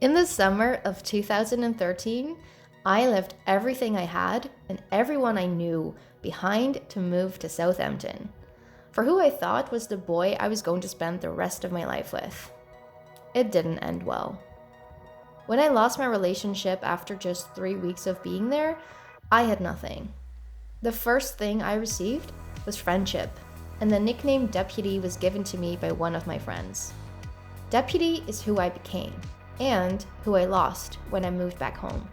In the summer of 2013, I left everything I had and everyone I knew behind to move to Southampton, for who I thought was the boy I was going to spend the rest of my life with. It didn't end well. When I lost my relationship after just 3 weeks of being there, I had nothing. The first thing I received was friendship, and the nickname Deputy was given to me by one of my friends. Deputy is who I became, and who I lost when I moved back home.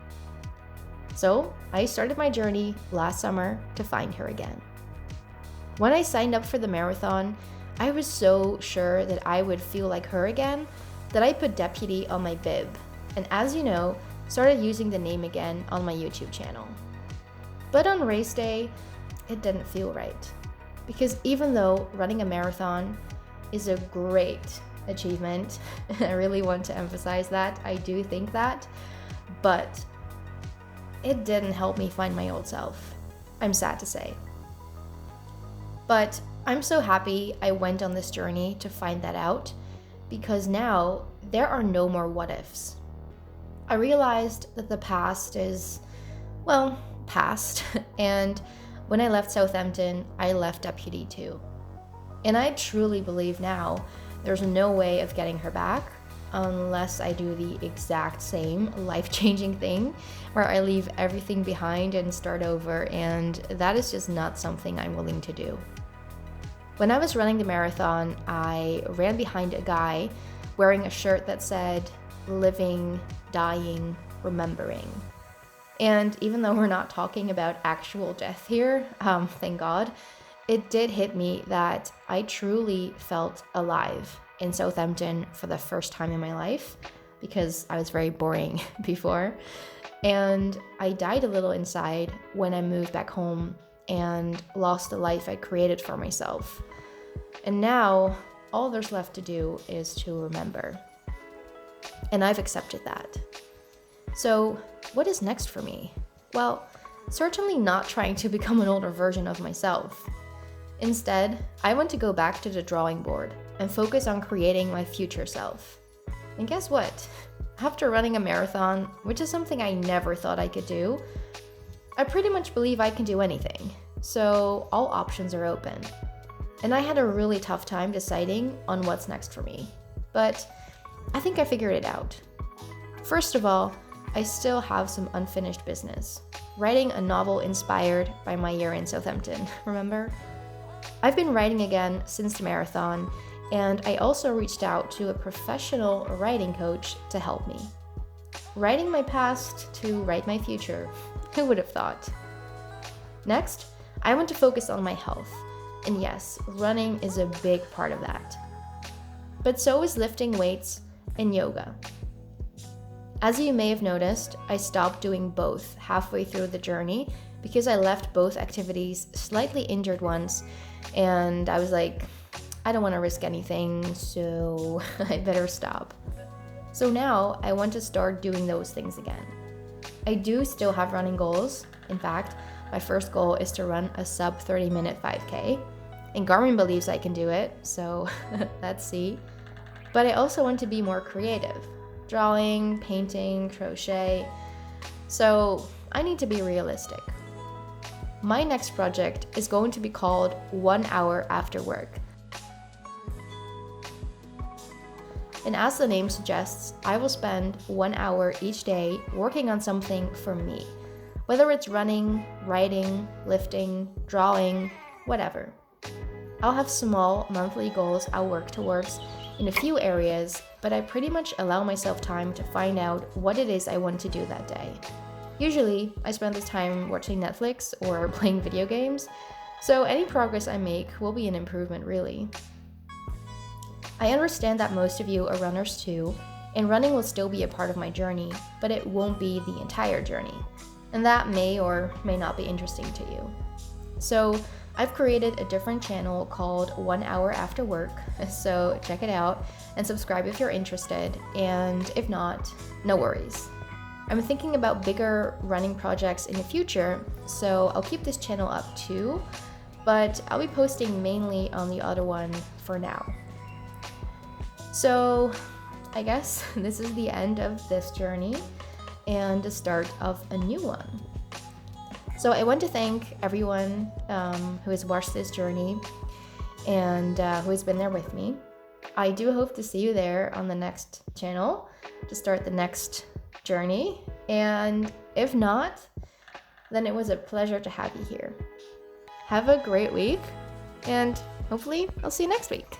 So I started my journey last summer to find her again. When I signed up for the marathon, I was so sure that I would feel like her again that I put Deputy on my bib, and as you know, started using the name again on my YouTube channel. But on race day, it didn't feel right. Because even though running a marathon is a great achievement, I really want to emphasize that, I do think that, but it didn't help me find my old self. I'm sad to say. But I'm so happy I went on this journey to find that out, because now there are no more what ifs. I realized that the past is, well, past, and when I left Southampton, I left Deputy too. And I truly believe now there's no way of getting her back unless I do the exact same life-changing thing where I leave everything behind and start over, and that is just not something I'm willing to do. When I was running the marathon, I ran behind a guy wearing a shirt that said, "Living, dying, remembering." And even though we're not talking about actual death here, thank God, it did hit me that I truly felt alive in Southampton for the first time in my life, because I was very boring before. And I died a little inside when I moved back home and lost the life I created for myself. And now all there's left to do is to remember. And I've accepted that. So what is next for me? Well, certainly not trying to become an older version of myself. Instead, I want to go back to the drawing board and focus on creating my future self. And guess what? After running a marathon, which is something I never thought I could do, I pretty much believe I can do anything. So all options are open. And I had a really tough time deciding on what's next for me. But I think I figured it out. First of all, I still have some unfinished business. Writing a novel inspired by my year in Southampton, remember? I've been writing again since the marathon, and I also reached out to a professional writing coach to help me. Writing my past to write my future. Who would have thought? Next, I want to focus on my health. And yes, running is a big part of that. But so is lifting weights and yoga. As you may have noticed, I stopped doing both halfway through the journey because I left both activities slightly injured once, and I was like, I don't want to risk anything, so I better stop. So now I want to start doing those things again. I do still have running goals. In fact, my first goal is to run a sub 30-minute 5K, and Garmin believes I can do it, so let's see. But I also want to be more creative. Drawing, painting, crochet. So I need to be realistic. My next project is going to be called 1 Hour After Work. And as the name suggests, I will spend 1 hour each day working on something for me. Whether it's running, writing, lifting, drawing, whatever. I'll have small monthly goals I'll work towards in a few areas, but I pretty much allow myself time to find out what it is I want to do that day. Usually, I spend this time watching Netflix or playing video games, so any progress I make will be an improvement, really. I understand that most of you are runners too, and running will still be a part of my journey, but it won't be the entire journey, and that may or may not be interesting to you. So, I've created a different channel called 1 Hour After Work, so check it out and subscribe if you're interested, and if not, no worries. I'm thinking about bigger running projects in the future, so I'll keep this channel up too, but I'll be posting mainly on the other one for now. So I guess this is the end of this journey and the start of a new one. So I want to thank everyone who has watched this journey and who has been there with me. I do hope to see you there on the next channel to start the next journey. And if not, then it was a pleasure to have you here. Have a great week, and hopefully I'll see you next week.